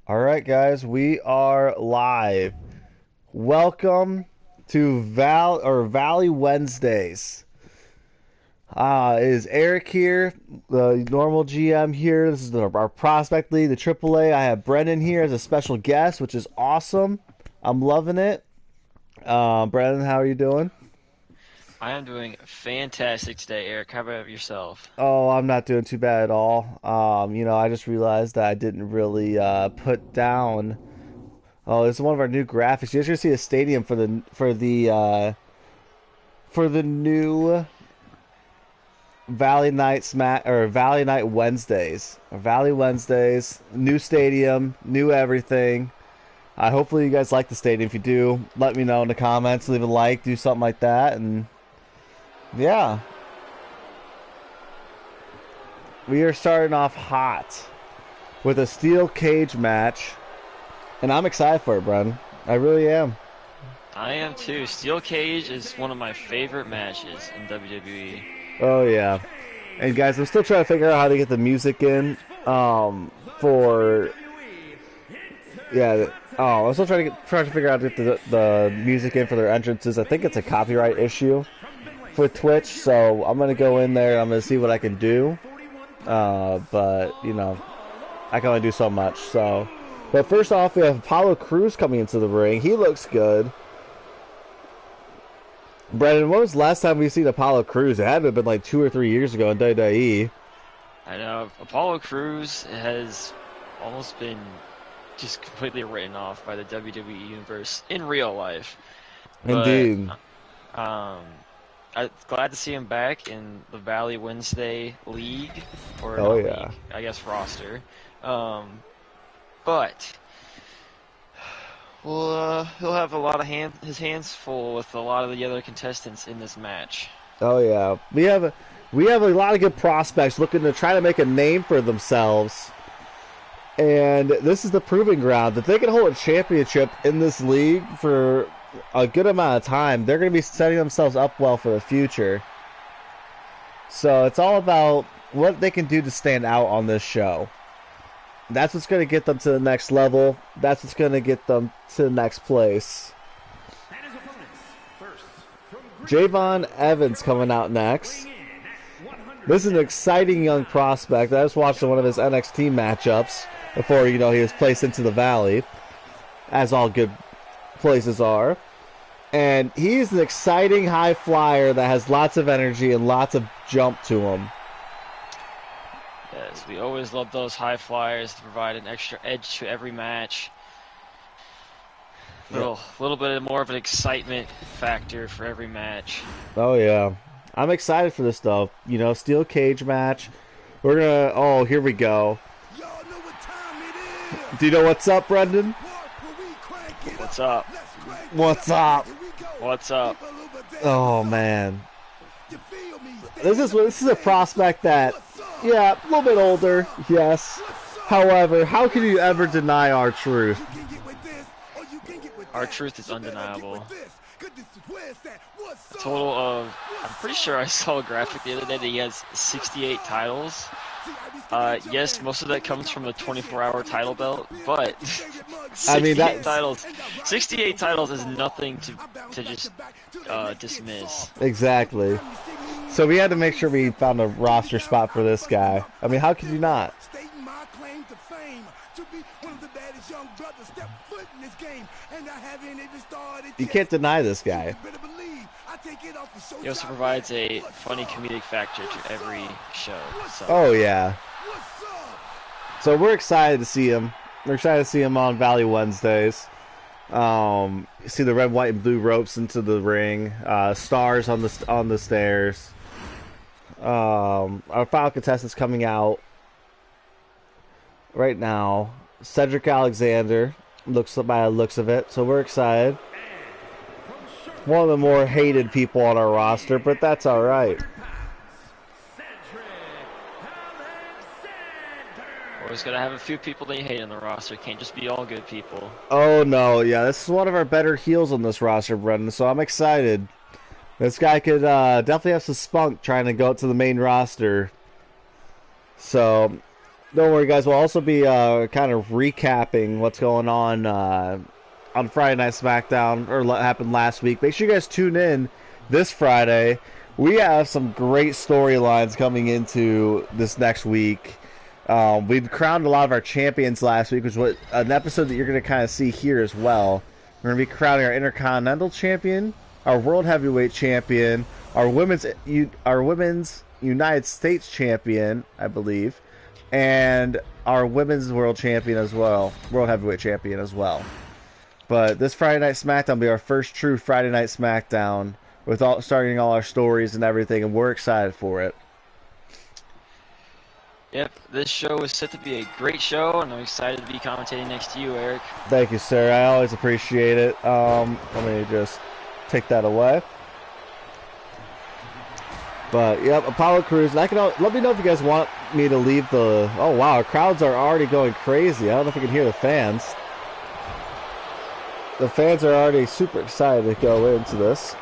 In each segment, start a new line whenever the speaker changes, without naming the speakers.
All right, guys, we are live. Welcome to Valley Wednesdays. It is Eric here, the normal GM here. This is our prospect league, the AAA. I have Brendan here as a special guest, which is awesome. I'm loving it. Brendan, how are you doing?
I am doing fantastic today, Eric. How about yourself?
Oh, I'm not doing too bad at all. I just realized that I didn't really put down. Oh, this is one of our new graphics. You guys are gonna see a stadium for the new Valley Nights or Valley Night Wednesdays. Valley Wednesdays, new stadium, new everything. Hopefully you guys like the stadium. If you do, let me know in the comments. Leave a like, do something like that, and yeah, we are starting off hot with a steel cage match, and I'm excited for it, Bren. I really am.
I am too. Steel Cage is one of my favorite matches in WWE.
Oh yeah. And guys, I'm still trying to figure out how to get the music in. For yeah. Oh, I'm still trying to figure out how to get the music in for their entrances. I think it's a copyright issue for Twitch, so I'm gonna go in there. I'm gonna see what I can do. But I can only do so much. So, but first off, we have Apollo Crews coming into the ring. He looks good. Brendan, when was the last time we seen Apollo Crews? It had to have been like 2 or 3 years ago in WWE.
I know Apollo Crews has almost been just completely written off by the WWE universe in real life. But
Indeed.
um, I'm glad to see him back in the Valley Wednesday League, or
Oh
not
yeah.
league, I guess roster. But well, he'll have a lot of his hands full with a lot of the other contestants in this match.
Oh yeah. We have a lot of good prospects looking to try to make a name for themselves. And this is the proving ground that they can hold a championship in this league for a good amount of time. They're going to be setting themselves up well for the future. So it's all about what they can do to stand out on this show. That's what's going to get them to the next level. That's what's going to get them to the next place. Javon Evans coming out next. This is an exciting young prospect. I just watched one of his NXT matchups before he was placed into the Valley, as all good places are. And he's an exciting high flyer that has lots of energy and lots of jump to him.
Yes, we always love those high flyers to provide an extra edge to every match. Little bit more of an excitement factor for every match.
Oh yeah, I'm excited for this stuff. Steel cage match. We're gonna. Oh, here we go. Do you know what's up, Brendan?
What's up?
What's up?
What's up?
Oh man, this is a prospect that, yeah, a little bit older, yes. However, how can you ever deny our truth?
Our truth is undeniable. A total of, I'm pretty sure I saw a graphic the other day that he has 68 titles. Yes, most of that comes from the 24-hour title belt, but
I mean
68 titles is nothing to just dismiss.
exactly. So we had to make sure we found a roster spot for this guy. I mean, how could you not? You can't deny this guy.
He also provides a funny comedic factor to every show. So.
Oh yeah. So we're excited to see him. We're excited to see him on Valley Wednesdays. See the red, white, and blue ropes into the ring. Stars on the stairs. Our final contestant's coming out right now. Cedric Alexander looks by the looks of it. So we're excited. One of the more hated people on our roster, but that's all right.
Always gotta have a few people that you hate on the roster. Can't just be all good people.
Oh no, yeah, this is one of our better heels on this roster, Brendan. So I'm excited. This guy could definitely have some spunk trying to go up to the main roster. So Don't worry, guys. We'll also be kind of recapping what's going on Friday Night SmackDown, or what happened last week. Make sure you guys tune in this Friday. We have some great storylines coming into this next week. We crowned a lot of our champions last week, which was an episode that you're going to kind of see here as well. We're going to be crowning our Intercontinental Champion, our World Heavyweight Champion, our Women's United States Champion, I believe, and our Women's World Champion as well, World Heavyweight Champion as well. But this Friday Night SmackDown will be our first true Friday Night SmackDown with starting all our stories and everything, and we're excited for it.
Yep, this show is set to be a great show, and I'm excited to be commentating next to you, Eric.
Thank you, sir. I always appreciate it. Let me just take that away. But, yep, Apollo Crews. And let me know if you guys want me to leave the... Oh, wow, our crowds are already going crazy. I don't know if you can hear the fans. The fans are already super excited to go into this.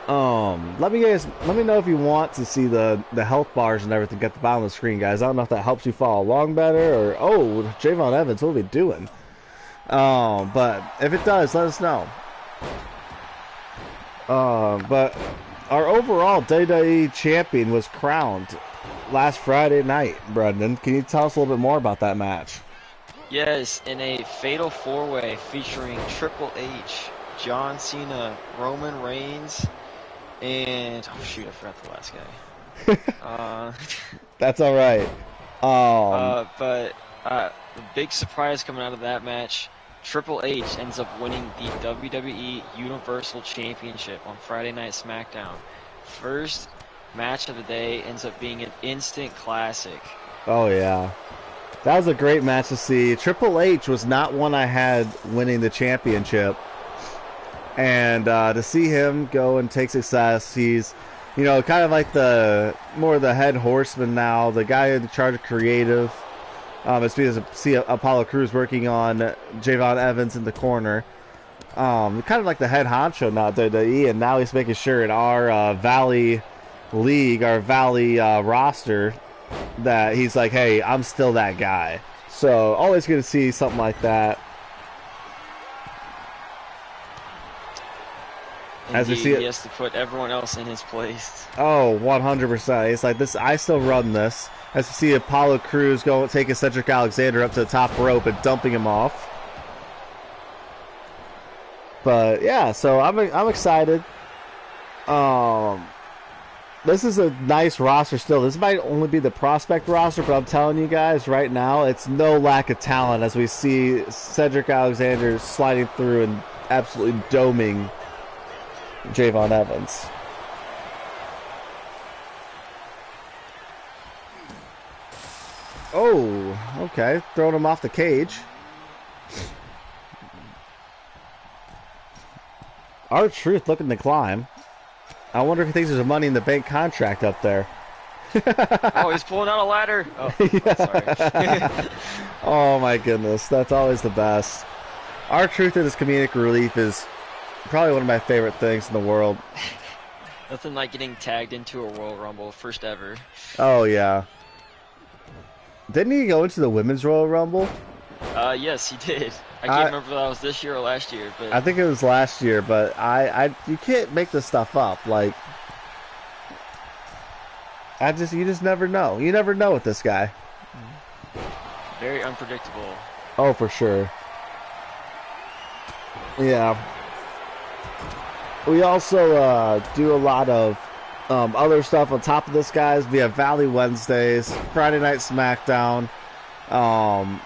Let me know if you want to see the health bars and everything at the bottom of the screen, guys. I don't know if that helps you follow along better, or Javon Evans, what are we doing? But if it does, let us know. But our overall WWE champion was crowned last Friday night. Brendan, can you tell us a little bit more about that match?
Yes, in a fatal four-way featuring Triple H, John Cena, Roman Reigns, and oh shoot, I forgot the last guy.
That's all right.
But the big surprise coming out of that match, Triple H ends up winning the WWE Universal Championship on Friday Night SmackDown. First match of the day ends up being an instant classic.
Oh yeah, that was a great match to see. Triple H was not one I had winning the championship. And to see him go and take success, he's, kind of like more of the head horseman now, the guy in charge of creative. As we see Apollo Crews working on Javon Evans in the corner. Kind of like the head honcho now at WWE, and now he's making sure in our Valley League, our Valley roster, that he's like, hey, I'm still that guy. So always good to see something like that.
As we see it, he has to put everyone else in his place.
Oh, 100%. It's like this. I still run this. As we see Apollo Crews taking Cedric Alexander up to the top rope and dumping him off. But yeah, so I'm excited. This is a nice roster still. This might only be the prospect roster, but I'm telling you guys right now, it's no lack of talent as we see Cedric Alexander sliding through and absolutely doming Javon Evans. Oh, okay. Throwing him off the cage. R-Truth looking to climb. I wonder if he thinks there's a Money in the Bank contract up there.
Oh, he's pulling out a ladder. Oh, sorry.
Oh, my goodness. That's always the best. R-Truth and his comedic relief is probably one of my favorite things in the world.
Nothing like getting tagged into a Royal Rumble, first ever.
Oh, yeah. Didn't he go into the Women's Royal Rumble?
Yes, he did. I can't remember if that was this year or last year. But
I think it was last year, but you can't make this stuff up. Like, you just never know. You never know with this guy.
Very unpredictable.
Oh, for sure. Yeah. We also do a lot of other stuff on top of this, guys. We have Valley Wednesdays, Friday Night SmackDown.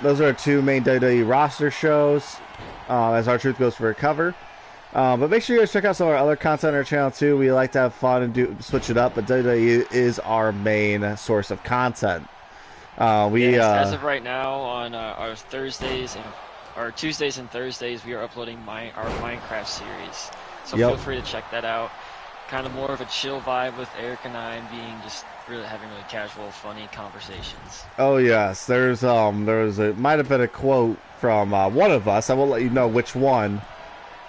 Those are our two main WWE roster shows as R-Truth goes for a cover. But make sure you guys check out some of our other content on our channel too. We like to have fun and switch it up, but WWE is our main source of content.
As of right now, on our Thursdays and our Tuesdays and Thursdays, we are uploading our Minecraft series. So feel free to check that out. Kind of more of a chill vibe with Eric and I, and being just having really casual, funny conversations. Oh yes, might have been a quote from one of us. I will let you know which one.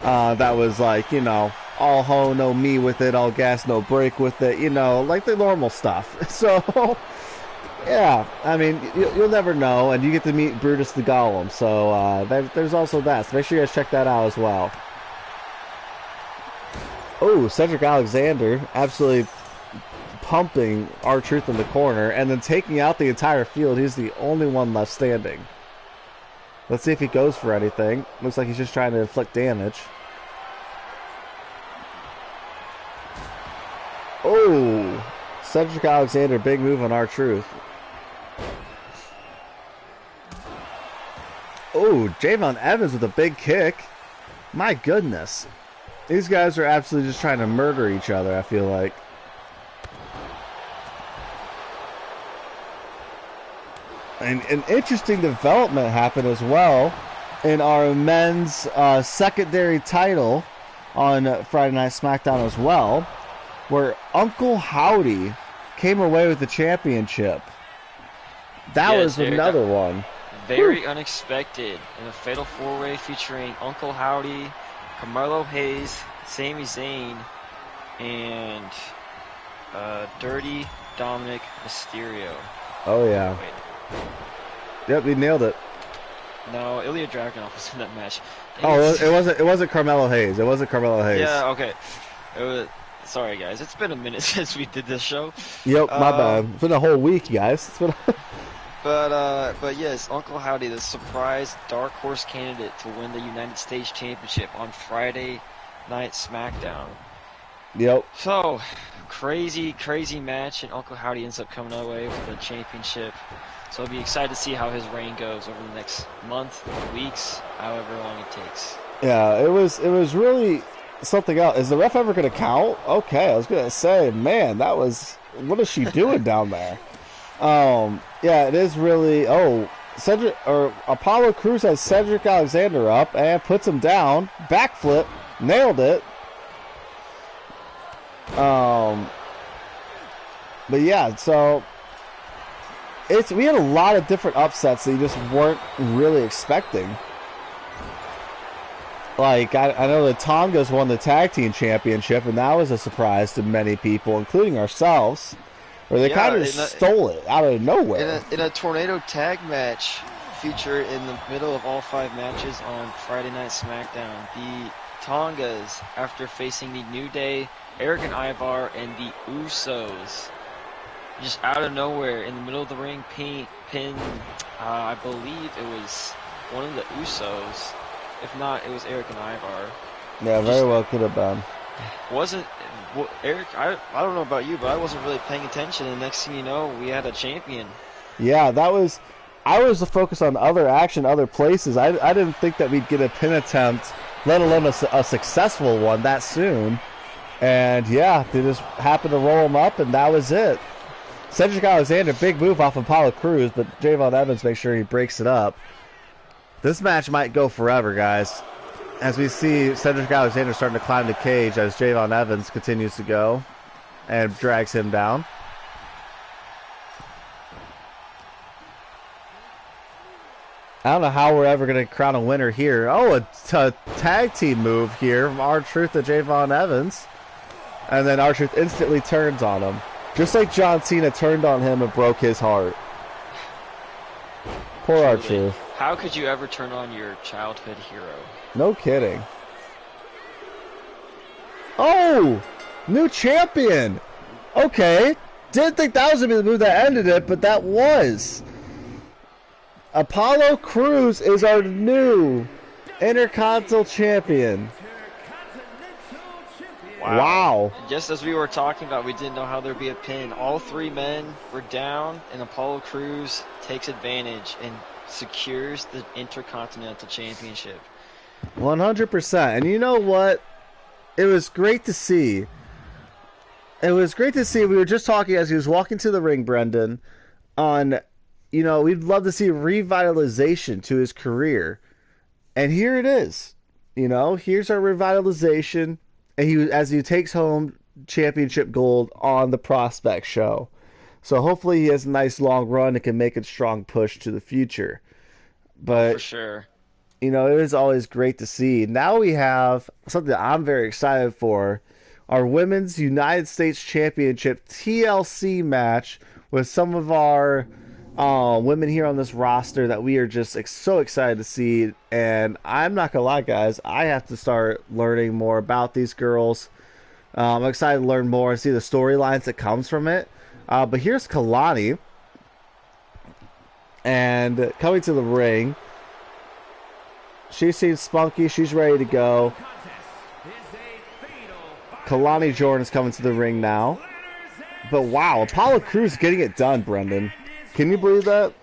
That was like, all ho, no me with it, all gas, no brake with it, like the normal stuff. So
Yeah, I mean, you'll never know, and you get to meet Brutus the Golem, so there's also that. So make sure you guys check that out as well. Oh, Cedric Alexander absolutely pumping R-Truth in the corner, and then taking out the entire field. He's the only one left standing. Let's see if he goes for anything. Looks like he's just trying to inflict damage. Oh, Cedric Alexander, big move on R-Truth. Oh, Javon Evans with a big kick. My goodness. These guys are absolutely just trying to murder each other, I feel like. And an interesting development happened as well in our men's secondary title on Friday Night SmackDown as well, where Uncle Howdy came away with the championship. That was another one.
Very unexpected in a fatal four-way featuring Uncle Howdy, Carmelo Hayes, Sami Zayn, and Dirty Dominic Mysterio.
Oh yeah.
Wait.
Yep, he nailed it.
No, Ilya Dragunov was in that match.
It wasn't Carmelo Hayes. It wasn't Carmelo Hayes.
Yeah, okay. It was. Sorry guys, it's been a minute since we did this show.
Yep, my bad. It's been a whole week, guys. It's been.
But yes, Uncle Howdy, the surprise dark horse candidate to win the United States Championship on Friday Night SmackDown.
Yep.
So, crazy match, and Uncle Howdy ends up coming away with the championship. So I'll be excited to see how his reign goes over the next month, weeks, however long it takes.
Yeah, it was really something else. Is the ref ever going to count? Okay, I was going to say, man, that was... What is she doing down there? Yeah, it is really... Oh, Apollo Crews has Cedric Alexander up and puts him down. Backflip. Nailed it. But yeah, so... we had a lot of different upsets that you just weren't really expecting. Like, I know the Tongas won the tag team championship, and that was a surprise to many people, including ourselves, where they kind of stole it out of nowhere.
In a tornado tag match featured in the middle of all 5 matches on Friday Night SmackDown, the Tongas, after facing the New Day, Eric and Ivar, and the Usos, just out of nowhere in the middle of the ring, pin I believe it was one of the Usos. If not, it was Eric and Ivar.
Yeah, very well could have been.
Eric, I don't know about you, but I wasn't really paying attention, and next thing you know, we had a champion.
Yeah, I was the focus on other action, other places. I didn't think that we'd get a pin attempt, let alone a successful one that soon. And yeah, they just happened to roll him up, and that was it. Cedric Alexander, big move off Apollo Crews, but Javon Evans makes sure he breaks it up. This match might go forever, guys. As we see Cedric Alexander starting to climb the cage as Javon Evans continues to go and drags him down. I don't know how we're ever going to crown a winner here. Oh, a tag team move here from R-Truth to Javon Evans. And then R-Truth instantly turns on him. Just like John Cena turned on him and broke his heart. Poor R-Truth.
How could you ever turn on your childhood hero?
No kidding. Oh! New champion! Okay. Didn't think that was going to be the move that ended it, but that was. Apollo Crews is our new Intercontinental Champion. Wow.
Just as we were talking about, we didn't know how there'd be a pin. All 3 men were down, and Apollo Crews takes advantage and secures the Intercontinental Championship.
100%. And you know what? It was great to see. It was great to see. We were just talking as he was walking to the ring, Brendan, on, we'd love to see revitalization to his career. And here it is. Here's our revitalization. And as he takes home championship gold on the Prospect Show. So hopefully he has a nice long run and can make a strong push to the future. But
for sure.
It is always great to see. Now we have something that I'm very excited for. our Women's United States Championship TLC match with some of our women here on this roster that we are just so excited to see. And I'm not gonna lie, guys, I have to start learning more about these girls. I'm excited to learn more and see the storylines that comes from it. But here's Kalani, and coming to the ring. She seems spunky. She's ready to go. Kalani Jordan's coming to the ring now. But wow, Apollo Crews getting it done, Brendan. Can you believe that?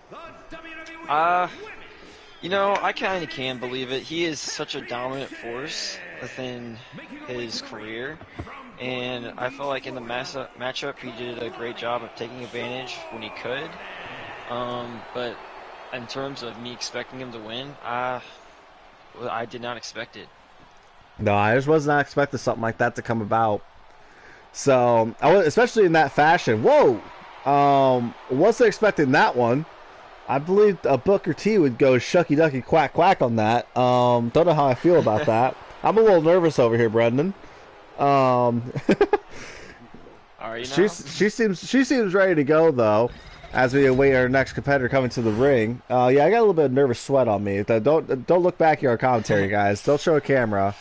You know, I kind of can believe it. He is such a dominant force within his career. And I feel like in the matchup, he did a great job of taking advantage when he could. But in terms of me expecting him to win, I did not expect it.
No, I just was not expecting something like that to come about. So, especially in that fashion. Whoa! Wasn't expecting that one. I believe a Booker T would go shucky ducky quack quack on that. Don't know how I feel about that. I'm a little nervous over here, Brendan.
Are you now?
She seems ready to go though. As we await our next competitor coming to the ring. Yeah, I got a little bit of nervous sweat on me. Don't look back here on commentary, guys. Don't show a camera.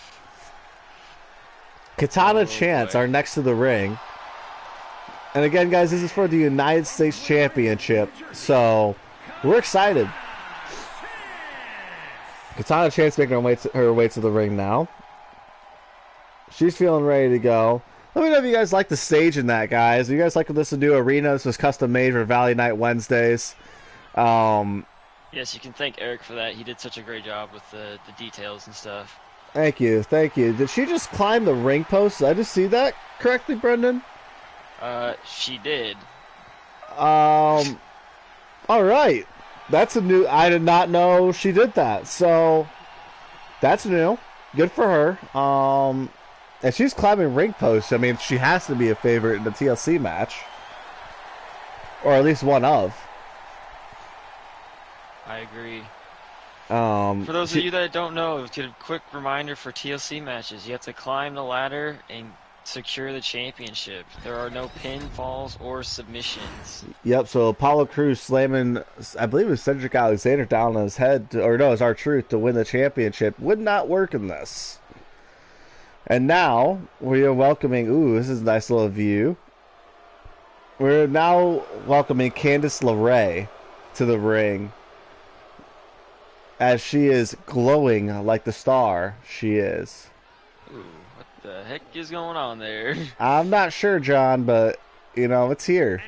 Katana Chance are next to the ring. And again, guys, this is for the United States Championship. So, we're excited. Katana Chance making her way to the ring now. She's feeling ready to go. Let me know if you guys like the stage in that, guys. If you guys like this new arena, this was custom made for Valley Night Wednesdays.
Yes, you can thank Eric for that. He did such a great job with the details and stuff.
Thank you. Did she just climb the ring post? Did I just see that correctly, Brendan?
She did.
All right. That's a new... I did not know she did that. So, that's new. Good for her. And she's climbing ring posts. I mean, she has to be a favorite in the TLC match. Or at least one of.
I agree. For those of you that don't know, a quick reminder for TLC matches. You have to climb the ladder and secure the championship. There are no pinfalls or submissions.
Yep, so Apollo Crews slamming, I believe it was Cedric Alexander down on his head, or no, it's R-Truth to win the championship. Would not work in this. And now, we are welcoming, ooh, this is a nice little view. We're now welcoming Candice LeRae to the ring. As she is glowing like the star she is.
Ooh, what the heck is going on there?
I'm not sure, John, but, you know, it's here.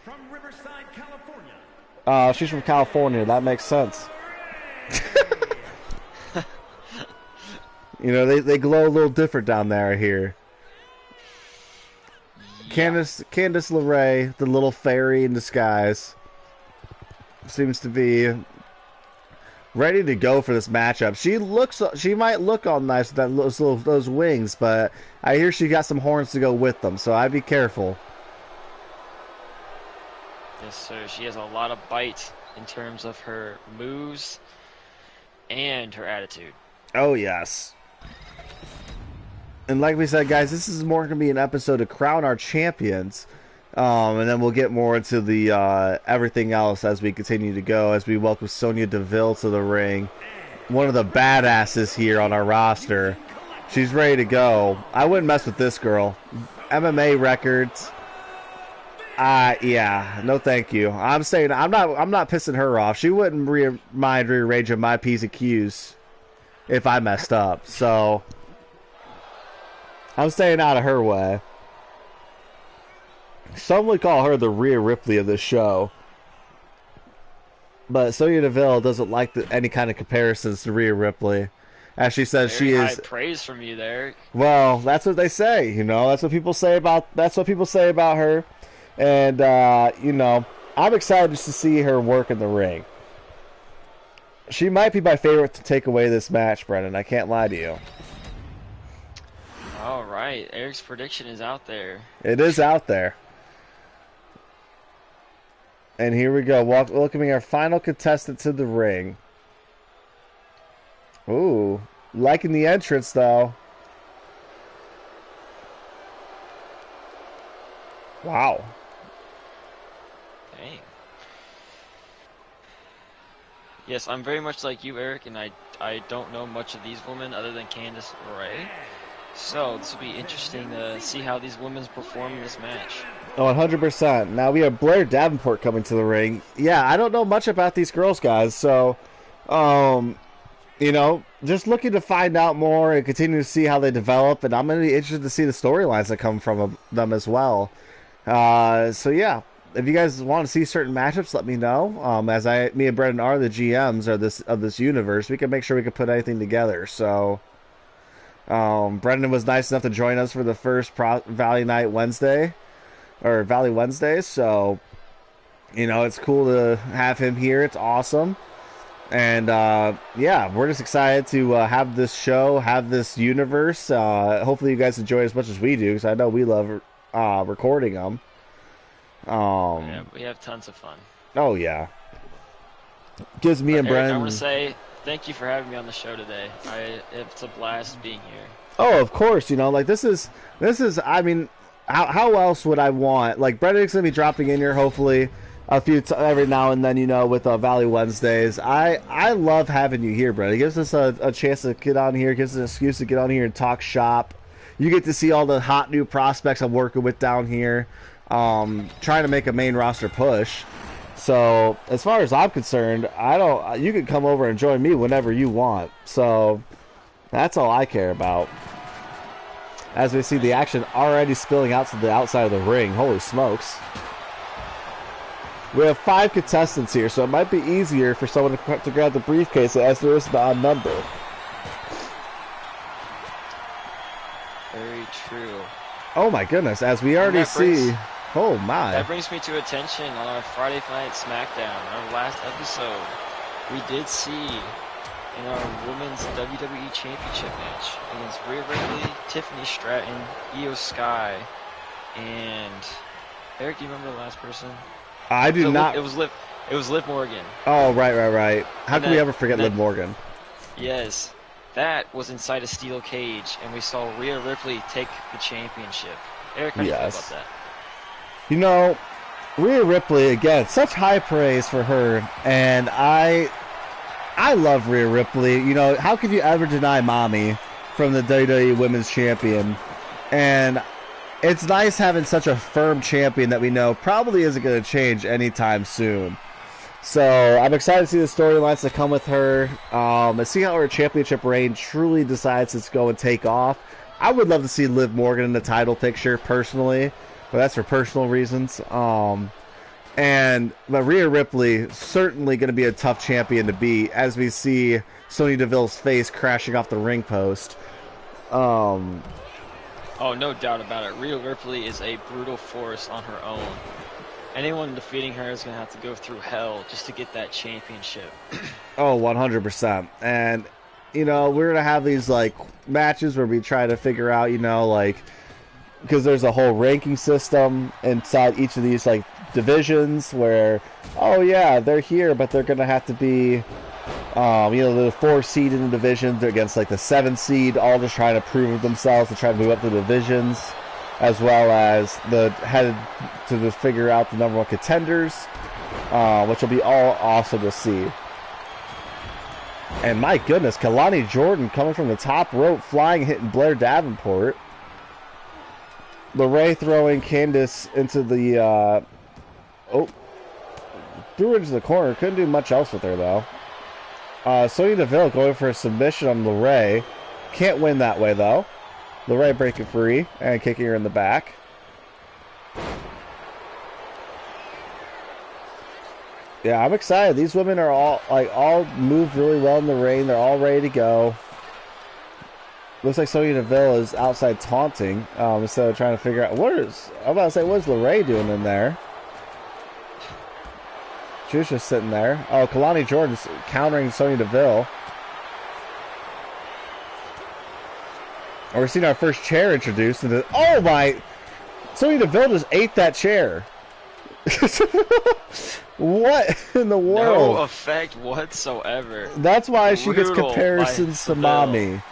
From Riverside, California.
She's from California. That makes sense. You know, they glow a little different down there here. Yeah. Candice LeRae, the little fairy in disguise, seems to be ready to go for this matchup. She might look all nice with those wings, but I hear she got some horns to go with them, so I'd be careful.
Yes, sir. She has a lot of bite in terms of her moves and her attitude.
Oh, yes. And like we said, guys, this is more going to be an episode to crown our champions. And then we'll get more into the everything else as we continue to go, as we welcome Sonya Deville to the ring. One of the badasses here on our roster. She's ready to go. I wouldn't mess with this girl. MMA records. Yeah, no thank you. I'm saying I'm not pissing her off. She wouldn't rearrange my P's and Q's if I messed up. So I'm staying out of her way. Some would call her the Rhea Ripley of this show. But Sonya Deville doesn't like any kind of comparisons to Rhea Ripley. As she says,
Very
she
high
is
praise from you there.
Well, that's what they say, you know. That's what people say about her. And you know, I'm excited to see her work in the ring. She might be my favorite to take away this match, Brennan. I can't lie to you.
All right, Eric's prediction is out there.
It is out there. And here we go, welcoming our final contestant to the ring. Ooh, liking the entrance, though. Wow.
Dang. Yes, I'm very much like you, Eric, and I don't know much of these women other than Candice LeRae. So this will be interesting to see how these women perform in this match.
100%. Now we have Blair Davenport coming to the ring. Yeah, I don't know much about these girls, guys. So, you know, just looking to find out more and continue to see how they develop. And I'm going to be interested to see the storylines that come from them as well. So yeah, if you guys want to see certain matchups, let me know. Me and Brendan are the GMs of this universe, we can make sure we can put anything together. So. Brendan was nice enough to join us for the first Valley Wednesday, so, you know, it's cool to have him here. It's awesome. And, yeah, we're just excited to have this show, have this universe. Hopefully you guys enjoy it as much as we do, because I know we love recording them.
Yeah, we have tons of fun.
Oh, yeah. Gives me and Brendan...
I want to say... Thank you for having me on the show today. It's a blast being here.
Oh, of course. You know, like this is. I mean, how else would I want? Like Brendan's gonna be dropping in here hopefully every now and then. You know, with Valley Wednesdays. I love having you here, Brendan. It gives us a chance to get on here. It gives us an excuse to get on here and talk shop. You get to see all the hot new prospects I'm working with down here. Trying to make a main roster push. So, as far as I'm concerned, you can come over and join me whenever you want. So, that's all I care about. As we see the action already spilling out to the outside of the ring. Holy smokes. We have 5 contestants here, so it might be easier for someone to grab the briefcase as there is the odd number.
Very true.
Oh my goodness, as we already see... Oh my.
That brings me to attention on our Friday Night SmackDown, our last episode. We did see in our Women's WWE Championship match against Rhea Ripley, Tiffany Stratton, Io Sky, and Eric, do you remember the last person?
I do not.
It was Liv Morgan.
Oh, right. How can we ever forget Liv Morgan?
Yes. That was inside a steel cage, and we saw Rhea Ripley take the championship. Eric, how do you feel about that?
You know, Rhea Ripley, again, such high praise for her, and I love Rhea Ripley. You know, how could you ever deny Mommy from the WWE Women's Champion? And it's nice having such a firm champion that we know probably isn't going to change anytime soon. So I'm excited to see the storylines that come with her, and see how her championship reign truly decides to go and take off. I would love to see Liv Morgan in the title picture, personally. But that's for personal reasons. But Rhea Ripley certainly going to be a tough champion to beat, as we see Sonya Deville's face crashing off the ring post.
Oh, no doubt about it. Rhea Ripley is a brutal force on her own. Anyone defeating her is going to have to go through hell just to get that championship.
Oh, 100%. And, you know, we're going to have these, like, matches where we try to figure out, you know, like... Because there's a whole ranking system inside each of these like divisions where, oh yeah, they're here, but they're gonna have to be, you know, the 4 seed in the divisions against like the 7 seed, all just trying to prove themselves to try to move up the divisions, as well as headed to figure out the number 1 contenders, which will be all awesome to see. And my goodness, Kalani Jordan coming from the top rope, flying, hitting Blair Davenport. LeRae throwing Candice into the, threw her into the corner. Couldn't do much else with her, though. Sonya Deville going for a submission on LeRae. Can't win that way, though. LeRae breaking free and kicking her in the back. Yeah, I'm excited. These women are all moved really well in the ring. They're all ready to go. Looks like Sonya Deville is outside taunting instead of trying to figure out what is LeRae doing in there? She was just sitting there. Oh, Kalani Jordan's countering Sonya Deville. And we're seeing our first chair introduced. And oh my! Sonya Deville just ate that chair. What in the world?
No effect whatsoever.
That's why she gets comparisons to Mommy.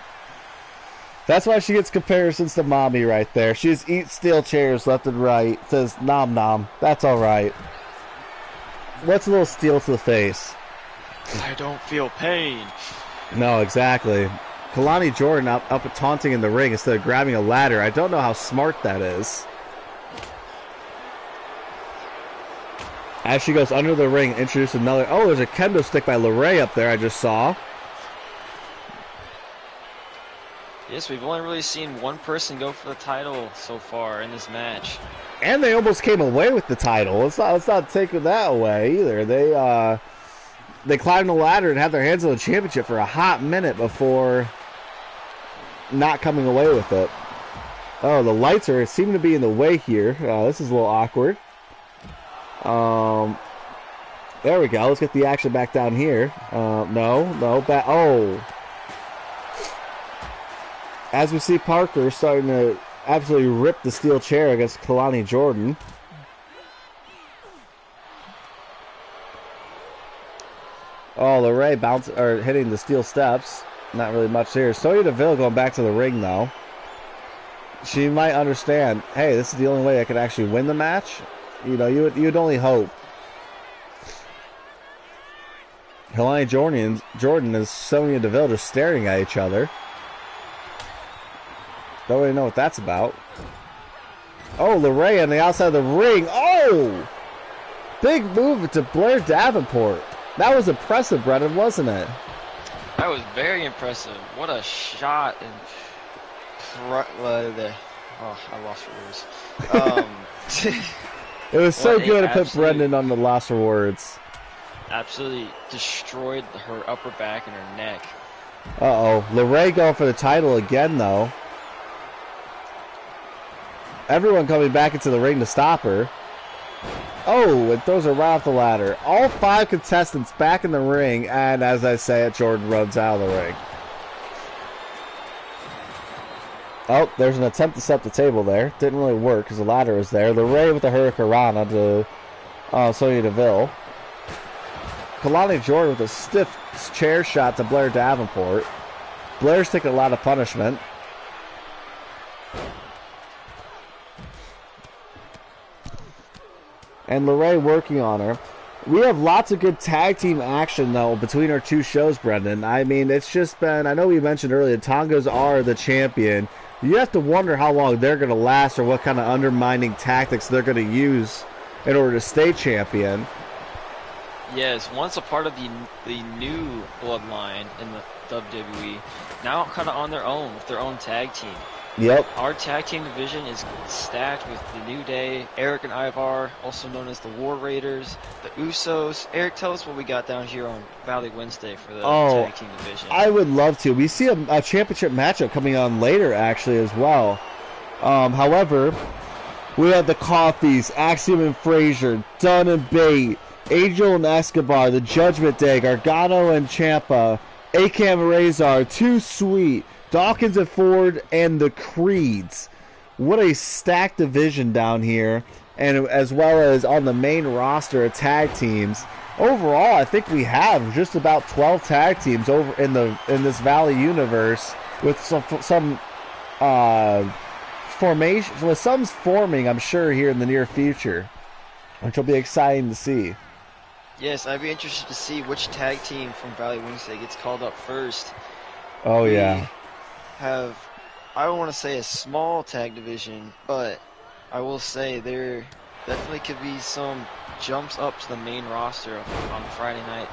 That's why she gets comparisons to mommy right there. She just eats steel chairs left and right. Says, nom nom. That's all right. What's a little steel to the face?
I don't feel pain.
No, exactly. Kalani Jordan up taunting in the ring instead of grabbing a ladder. I don't know how smart that is. As she goes under the ring, introduce another... Oh, there's a kendo stick by LeRae up there I just saw.
Yes, we've only really seen one person go for the title so far in this match.
And they almost came away with the title. Let's not take that away either. They climbed the ladder and had their hands on the championship for a hot minute before not coming away with it. Oh, the lights seem to be in the way here. This is a little awkward. There we go. Let's get the action back down here. No, back. Oh. As we see Parker starting to absolutely rip the steel chair against Kalani Jordan. Oh, LeRae hitting the steel steps. Not really much here. Sonya Deville going back to the ring though. She might understand. Hey, this is the only way I could actually win the match. You know, you'd only hope. Kalani Jordan and Sonya Deville just staring at each other. Don't really know what that's about. Oh, LeRae on the outside of the ring. Oh! Big move to Blair Davenport. That was impressive, Brennan, wasn't it?
That was very impressive. What a shot. Oh, I lost for words.
It was so good to put Brendan on the loss for words.
Absolutely destroyed her upper back and her neck.
Uh-oh. LeRae going for the title again, though. Everyone coming back into the ring to stop her. Oh, it throws her right off the ladder. All 5 contestants back in the ring, and as I say it, Jordan runs out of the ring. Oh, there's an attempt to set the table there. Didn't really work because the ladder was there. LeRae with the Hurricanrana to Sonya Deville. Kalani Jordan with a stiff chair shot to Blair Davenport. Blair's taking a lot of punishment. And LeRae working on her. We have lots of good tag team action, though, between our two shows, Brendan. I mean, it's just been... I know we mentioned earlier, Tongas are the champion. You have to wonder how long they're going to last or what kind of undermining tactics they're going to use in order to stay champion.
Yes, once a part of the new bloodline in the WWE, now kind of on their own with their own tag team.
Yep.
Our tag team division is stacked with the New Day, Eric and Ivar, also known as the War Raiders, the Usos. Eric, tell us what we got down here on Valley Wednesday for the tag team division.
I would love to. We see a championship matchup coming on later, actually, as well. However, we have the Coffees, Axiom and Frazier, Dunn and Bate, Angel and Escobar, the Judgment Day, Gargano and Ciampa, Akam and Razor, Too Sweet, Dawkins and Ford, and the Creeds. What a stacked division down here, and as well as on the main roster of tag teams. Overall, I think we have just about 12 tag teams over in this Valley universe, with some formation, with some forming, I'm sure, here in the near future, which will be exciting to see.
Yes, I'd be interested to see which tag team from Valley Wednesday gets called up first.
Oh, yeah.
Have, I don't want to say a small tag division, but I will say there definitely could be some jumps up to the main roster on Friday night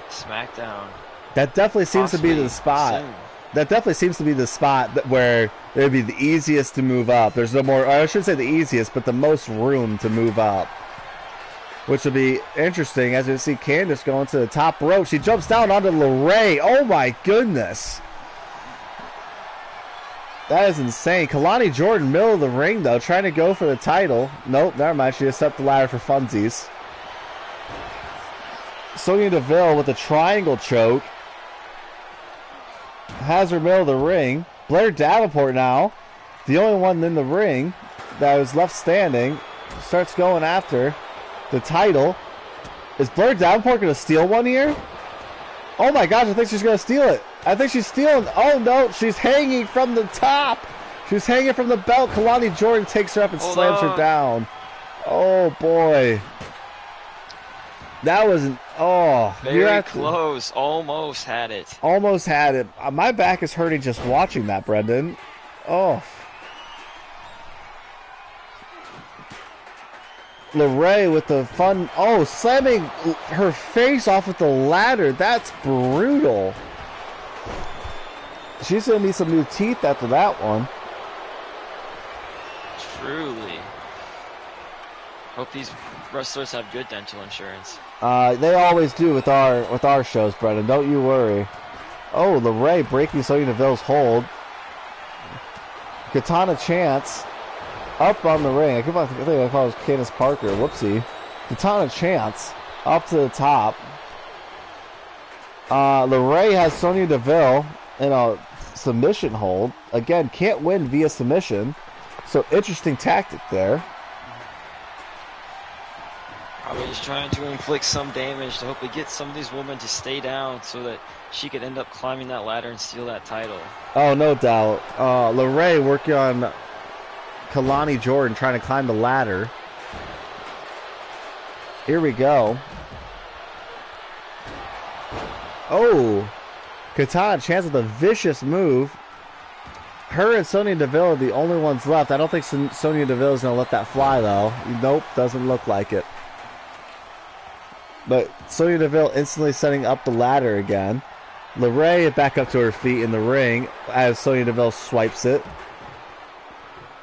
SmackDown.
That definitely seems to be the spot. Soon. That definitely seems to be the spot where it would be the easiest to move up. There's no more, I shouldn't say the easiest, but the most room to move up. Which will be interesting as you see Candice going to the top rope. She jumps down onto LeRae. Oh my goodness. That is insane. Kalani Jordan, middle of the ring, though, trying to go for the title. Nope, never mind. She just up the ladder for funsies. Sonya Deville with a triangle choke. Has her middle of the ring. Blair Davenport now, the only one in the ring that was left standing, starts going after the title. Is Blair Davenport going to steal one here? Oh my gosh, I think she's going to steal it. I think she's stealing. Oh no, she's hanging from the top. She's hanging from the belt. Kalani Jordan takes her up and slams her down. Oh boy. That was
very close. Almost had it.
Almost had it. My back is hurting just watching that, Brendan. Oh. LeRae with the fun. Oh, slamming her face off with the ladder. That's brutal. She's going to need some new teeth after that one.
Truly. Hope these wrestlers have good dental insurance.
They always do with our shows, Brendan. Don't you worry. Oh, LeRae breaking Sonya Deville's hold. Katana Chance up on the ring. I think I thought it was Candice Parker. Whoopsie. Katana Chance up to the top. LeRae has Sonya Deville in a submission hold. Again, can't win via submission. So interesting tactic there.
Probably just trying to inflict some damage to hopefully get some of these women to stay down so that she could end up climbing that ladder and steal that title.
Oh, no doubt. LeRae working on Kalani Jordan trying to climb the ladder. Here we go. Oh, Katana Chance with a vicious move. Her and Sonya Deville are the only ones left. I don't think Sonya Deville is going to let that fly, though. Nope, doesn't look like it. But Sonya Deville instantly setting up the ladder again. LeRae back up to her feet in the ring as Sonya Deville swipes it.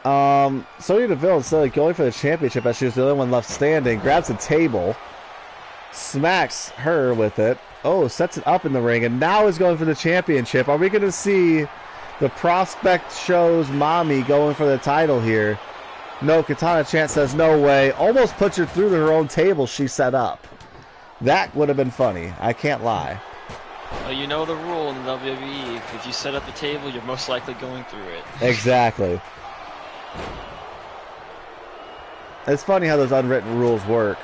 Sonya Deville, instead of going for the championship as she was the only one left standing, grabs a table, smacks her with it. Oh, sets it up in the ring, and now is going for the championship. Are we going to see the Prospect Show's mommy going for the title here? No, Katana Chance says no way. Almost puts her through to her own table she set up. That would have been funny. I can't lie.
Well, you know the rule in the WWE. If you set up the table, you're most likely going through it.
Exactly. It's funny how those unwritten rules work.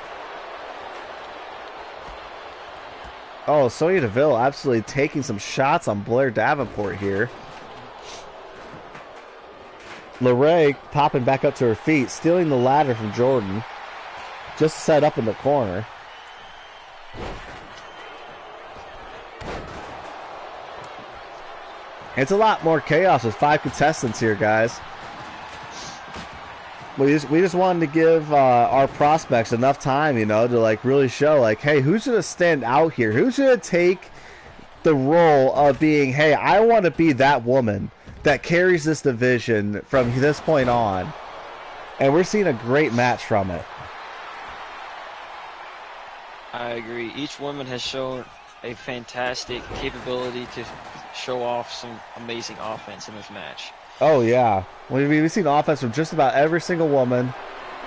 Oh, Sonya Deville absolutely taking some shots on Blair Davenport here. LeRae popping back up to her feet, stealing the ladder from Jordan. Just set up in the corner. It's a lot more chaos with 5 contestants here, guys. We just wanted to give our prospects enough time, you know, to like really show like, hey, who's going to stand out here? Who's going to take the role of being, hey, I want to be that woman that carries this division from this point on. And we're seeing a great match from it.
I agree. Each woman has shown a fantastic capability to show off some amazing offense in this match.
Oh, yeah. We've seen offense from just about every single woman,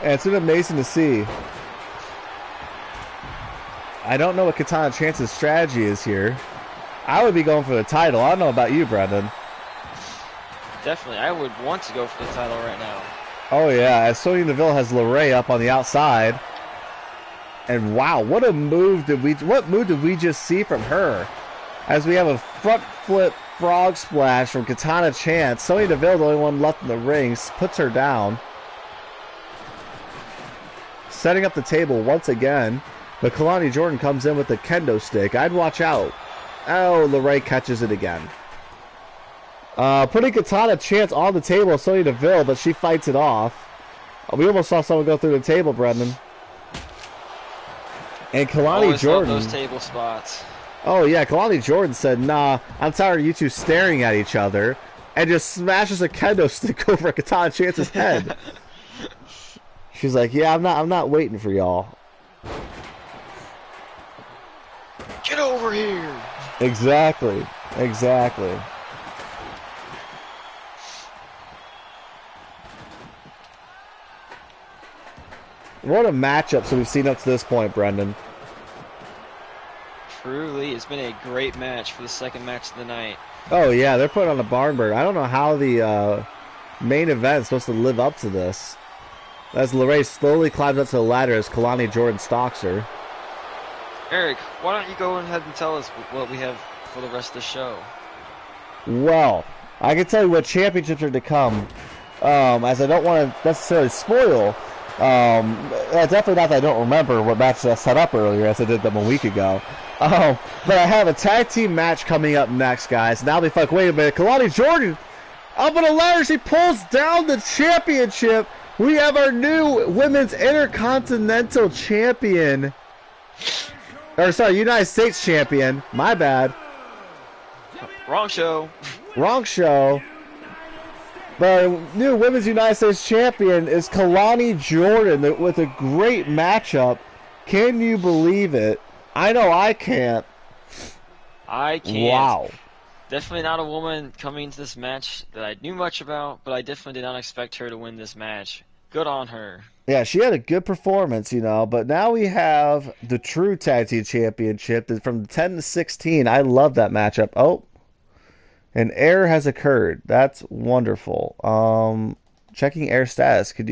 and it's been amazing to see. I don't know what Katana Chance's strategy is here. I would be going for the title. I don't know about you, Brendan.
Definitely. I would want to go for the title right now.
Oh, yeah. As Sonya Deville has LeRae up on the outside. And wow, what move did we just see from her? As we have a front flip frog splash from Katana Chance. Sonya Deville, the only one left in the ring, puts her down. Setting up the table once again. But Kalani Jordan comes in with the kendo stick. I'd watch out. Oh, LeRae catches it again. Putting Katana Chance on the table, Sonya Deville, but she fights it off. We almost saw someone go through the table, Brendan. And Kalani Jordan.
Love those table spots.
Oh, yeah, Kalani Jordan said, nah, I'm tired of you two staring at each other, and just smashes a kendo stick over Katana Chance's head. She's like, yeah, I'm not waiting for y'all.
Get over here.
Exactly. Exactly. What a matchup so we've seen up to this point, Brendan.
Truly, it's been a great match for the second match of the night.
Oh, yeah, they're putting on a barn burner. I don't know how the main event is supposed to live up to this. As LeRae slowly climbs up to the ladder as Kalani Jordan stalks her.
Eric, why don't you go ahead and tell us what we have for the rest of the show?
Well, I can tell you what championships are to come, as I don't want to necessarily spoil. Definitely not that I don't remember what matches I set up earlier, as I did them a week ago. But I have a tag team match coming up next, guys. Now they fuck. Wait a minute, Kalani Jordan up on a ladder. She pulls down the championship. We have our new women's intercontinental champion. Or sorry, United States champion. My bad.
Wrong show.
Wrong show. But our new women's United States champion is Kalani Jordan with a great matchup. Can you believe it? I know I can't.
I can't.
Wow.
Definitely not a woman coming into this match that I knew much about, but I definitely did not expect her to win this match. Good on her.
Yeah, she had a good performance, but now we have the true tag team championship from 10 to 16. I love that matchup. Oh, an error has occurred. That's wonderful. Checking error status. Could you